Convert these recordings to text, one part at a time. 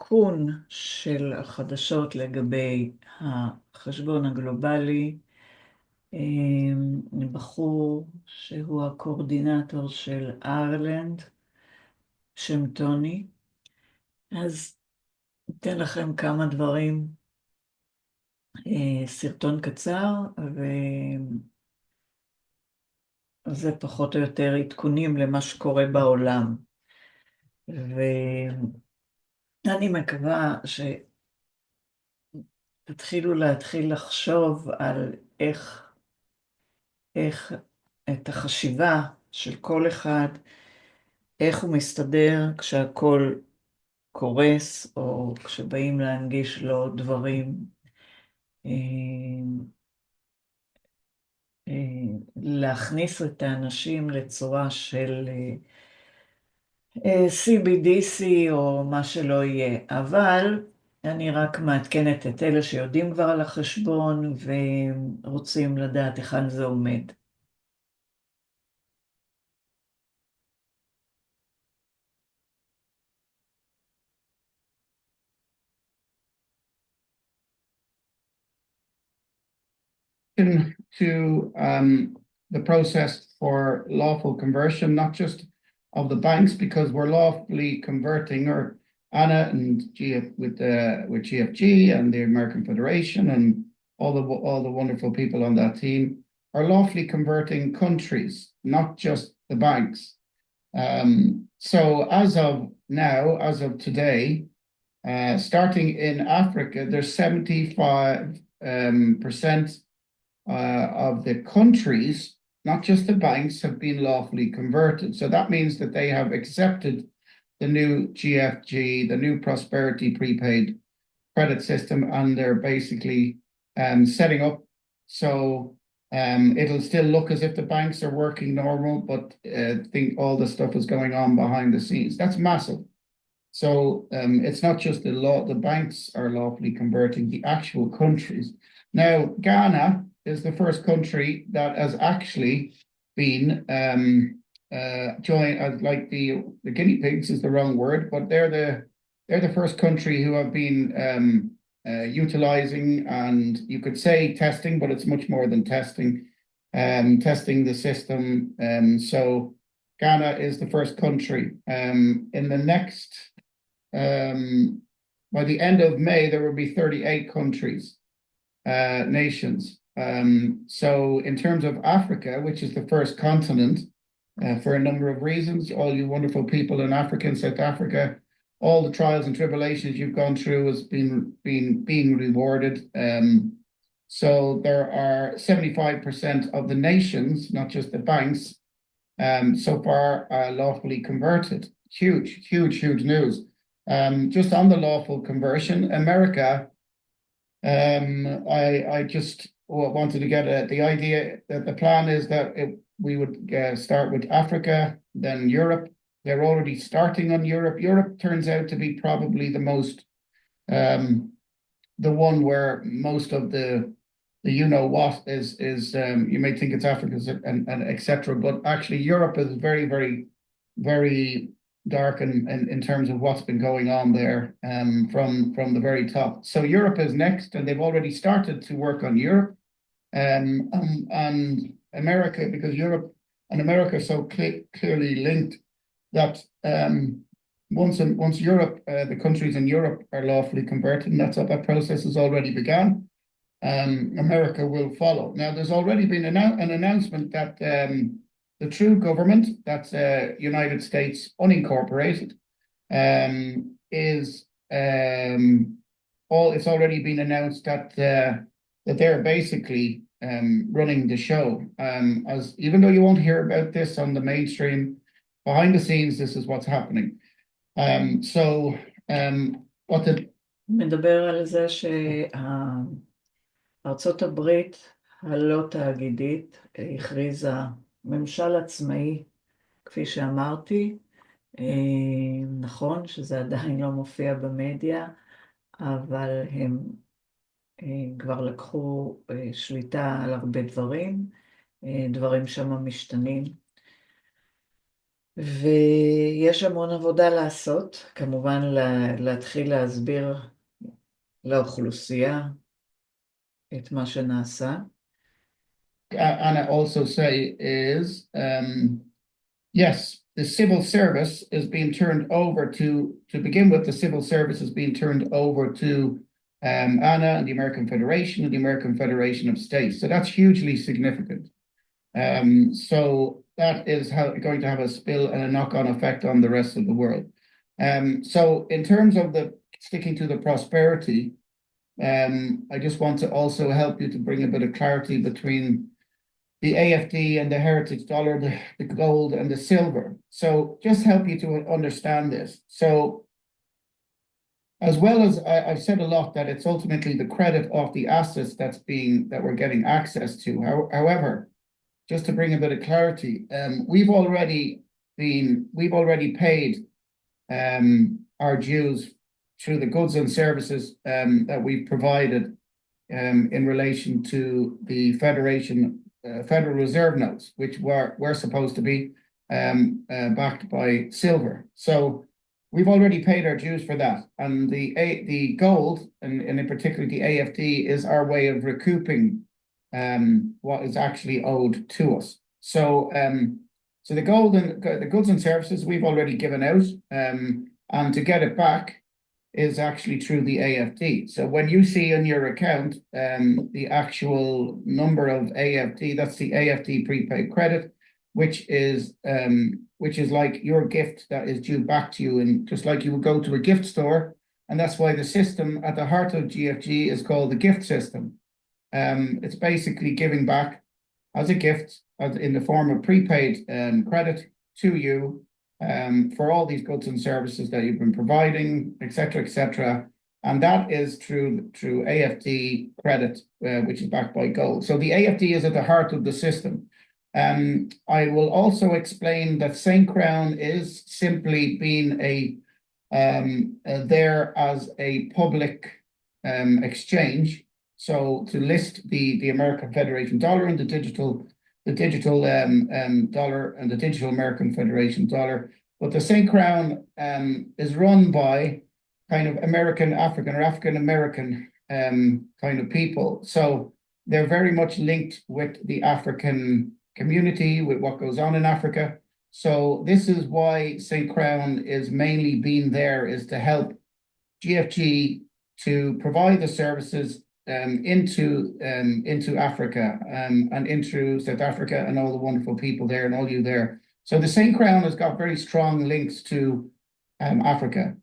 עדכון של החדשות לגבי החשבון הגלובלי. בחור שהוא הקואורדינטור של אירלנד, שם טוני. אז אתן לכם כמה דברים, סרטון קצר, וזה פחות או יותר עדכונים למה שקורה בעולם. ואני מקווה שתתחילו לחשוב על איך את החשיבה של כל אחד, איך הוא מסתדר כשהכול קורס, או כשבאים להנגיש לו דברים, אה, להכניס את האנשים לצורה של CBDC או מה שלא יהיה. אבל אני רק מעדכנת את אלה שיודעים כבר על החשבון ורוצים לדעת היכן זה עומד. To the process for lawful conversion, not just of the banks, because we're lawfully converting, or Anna and with GFG and the American Federation and all the wonderful people on that team are lawfully converting countries, not just the banks. So as of now, as of today, starting in Africa, there's 75% of the countries, not just the banks, have been lawfully converted. So that means that they have accepted the new GFG, the new prosperity prepaid credit system, and they're basically setting up. So it'll still look as if the banks are working normal, but think all the stuff is going on behind the scenes. That's massive. So it's not just the banks are lawfully converting, the actual countries. Now, Ghana is the first country that has actually been joined, like the guinea pigs is the wrong word, but they're the first country who have been utilizing, and you could say testing, but it's much more than testing, testing the system. So Ghana is the first country. In the next, by the end of May, there will be 38 countries, nations. So in terms of Africa, which is the first continent, for a number of reasons, all you wonderful people in Africa and South Africa, all the trials and tribulations you've gone through has been being rewarded. So there are 75% of the nations, not just the banks, so far are lawfully converted. Huge, huge, huge news. Just on the lawful conversion, America, I just wanted to get the idea that the plan is that we would start with Africa, then Europe. They're already starting on Europe. Europe turns out to be probably the most, the one where most of the you know what is you may think it's Africa and etc. But actually Europe is very, very, very dark in terms of what's been going on there, from the very top. So Europe is next, and they've already started to work on Europe, and America, because Europe and America are so clearly linked that once Europe, the countries in Europe are lawfully converted, and that's what that process has already begun. America will follow. Now, there's already been an announcement that the true government, that's United States unincorporated, is it's already been announced that they're basically running the show. As even though you won't hear about this on the mainstream, behind the scenes, this is what's happening. So what the מדבר על זה שארצות הברית הלא תאגידית הכריזה ממשל עצמאי, כפי שאמרתי. נכון שזה עדיין לא מופיע במדיה, אבל הם כבר לקחו שליטה על הרבה דברים, דברים שם משתנים. ויש המון עבודה לעשות, כמובן להתחיל להסביר לאוכלוסייה את מה שנעשה. And I also say is, yes, the civil service is being turned over to begin with, the civil service is being turned over to ANA and the American Federation and the American Federation of States. So that's hugely significant. So that is going to have a spill and a knock-on effect on the rest of the world. So in terms of the sticking to the prosperity, I just want to also help you to bring a bit of clarity between the AFD and the heritage dollar, the gold and the silver. So just help you to understand this. So as well as I've said a lot that it's ultimately the credit of the assets that we're getting access to. However, just to bring a bit of clarity, we've already paid our dues through the goods and services that we've provided in relation to the Federal Reserve notes, which were supposed to be backed by silver. So we've already paid our dues for that, and the gold, and in particular the AFD, is our way of recouping what is actually owed to us. So so the gold and the goods and services we've already given out, and to get it back is actually through the AFD. So when you see on your account the actual number of AFD, that's the AFD prepaid credit, which is like your gift that is due back to you, and just like you would go to a gift store, and that's why the system at the heart of GFG is called the gift system. It's basically giving back as a gift in the form of prepaid credit to you for all these goods and services that you've been providing, etc., etc. And that is through AFD credit, which is backed by gold. So the AFD is at the heart of the system. I will also explain that St. Crown is simply being there as a public exchange. So to list the American Federation dollar and the digital dollar and the digital American Federation dollar. But the St. Crown is run by kind of American African or African American kind of people. So they're very much linked with the African community, with what goes on in Africa. So this is why St. Crown is mainly being there, is to help GFG to provide the services into Africa and into South Africa and all the wonderful people there and all you there. So the St. Crown has got very strong links to Africa.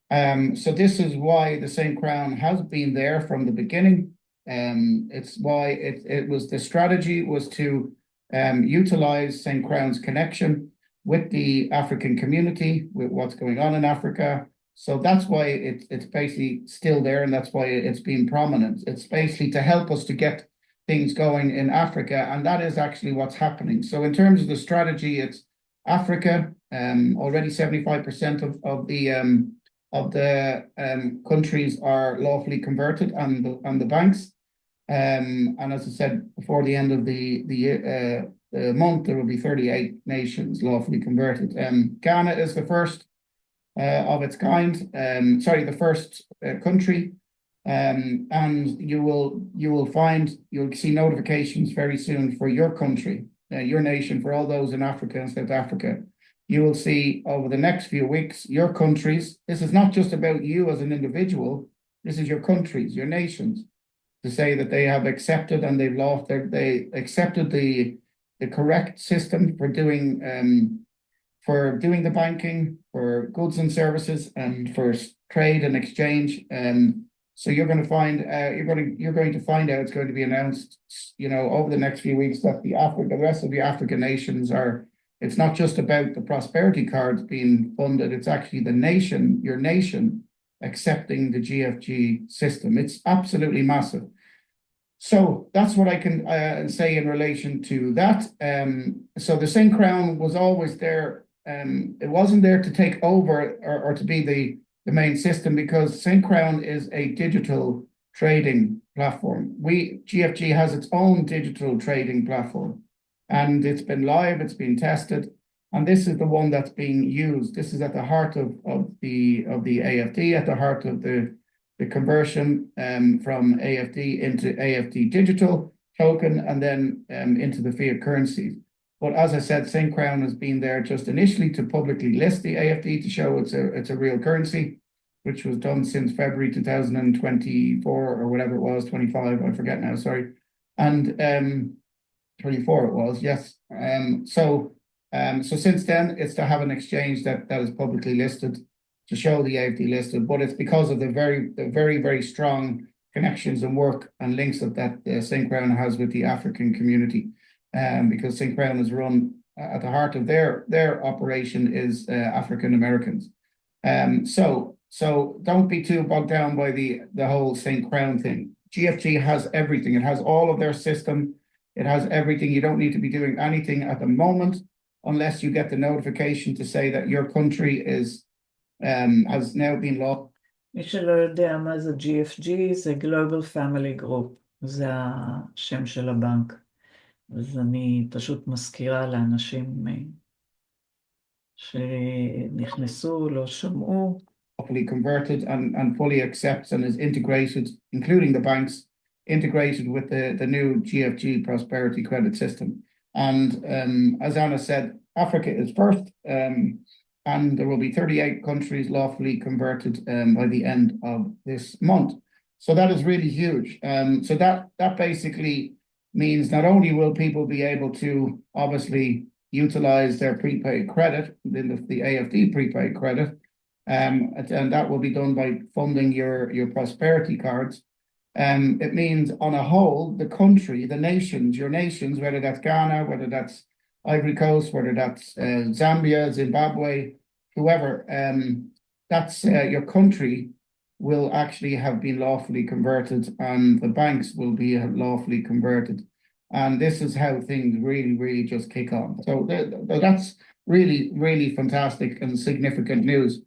So this is why the St. Crown has been there from the beginning. It's why it was the strategy was to utilize St. Crown's connection with the African community, with what's going on in Africa. So that's why it's basically still there, and that's why it's been prominent. It's basically to help us to get things going in Africa, and that is actually what's happening. So in terms of the strategy, it's Africa. Already 75% of the countries are lawfully converted on the banks. And as I said, before the end of the month, there will be 38 nations lawfully converted. Ghana is the first of its kind. Sorry, the first country. And you'll see notifications very soon for your country, your nation, for all those in Africa and South Africa. You will see over the next few weeks your countries. This is not just about you as an individual. This is your countries, your nations, to say that they have accepted and they accepted the correct system for doing the banking, for goods and services, and for trade and exchange. So you're going to find out it's going to be announced, over the next few weeks, that the rest of the African nations are. It's not just about the prosperity cards being funded. It's actually your nation, accepting the GFG system. It's absolutely massive. So that's what I can say in relation to that. So the St. Crown was always there. It wasn't there to take over or to be the main system, because St. Crown is a digital trading platform. GFG has its own digital trading platform, and it's been live, it's been tested, And this is the one that's being used. This is at the heart of the AFD, at the heart of the conversion from AFD into AFD digital token and then into the fiat currencies. But as I said, St. Crown has been there just initially to publicly list the AFD to show it's a real currency, which was done since February 2024 or whatever it was, 25, I forget now, sorry. And 24 it was, yes. So since then, it's to have an exchange that is publicly listed to show the AFD listed, but it's because of the very strong connections and work and links that St. Crown has with the African community. Because St. Crown is run at the heart of their operation is African Americans. So don't be too bogged down by the whole St. Crown thing. GFG has everything. It has all of their system. It has everything. You don't need to be doing anything at the moment unless you get the notification to say that your country has now been locked. מי שלא יודע מה זה GFG, זה Global Family Group, זה השם של הבנק. אז אני פשוט מזכירה לאנשים שנכנסו, לא שמעו. Properly converted and fully accepts and is integrated, including the banks, integrated with the new GFG prosperity credit system. And as Anna said, Africa is first, and there will be 38 countries lawfully converted by the end of this month. So that is really huge. So that basically means not only will people be able to obviously utilize their prepaid credit, the AFD prepaid credit, and that will be done by funding your prosperity cards. It means on a whole, the country, the nations, your nations, whether that's Ghana, whether that's Ivory Coast, whether that's Zambia, Zimbabwe, whoever, that's your country will actually have been lawfully converted and the banks will be lawfully converted. And this is how things really just kick on. So that's really fantastic and significant news.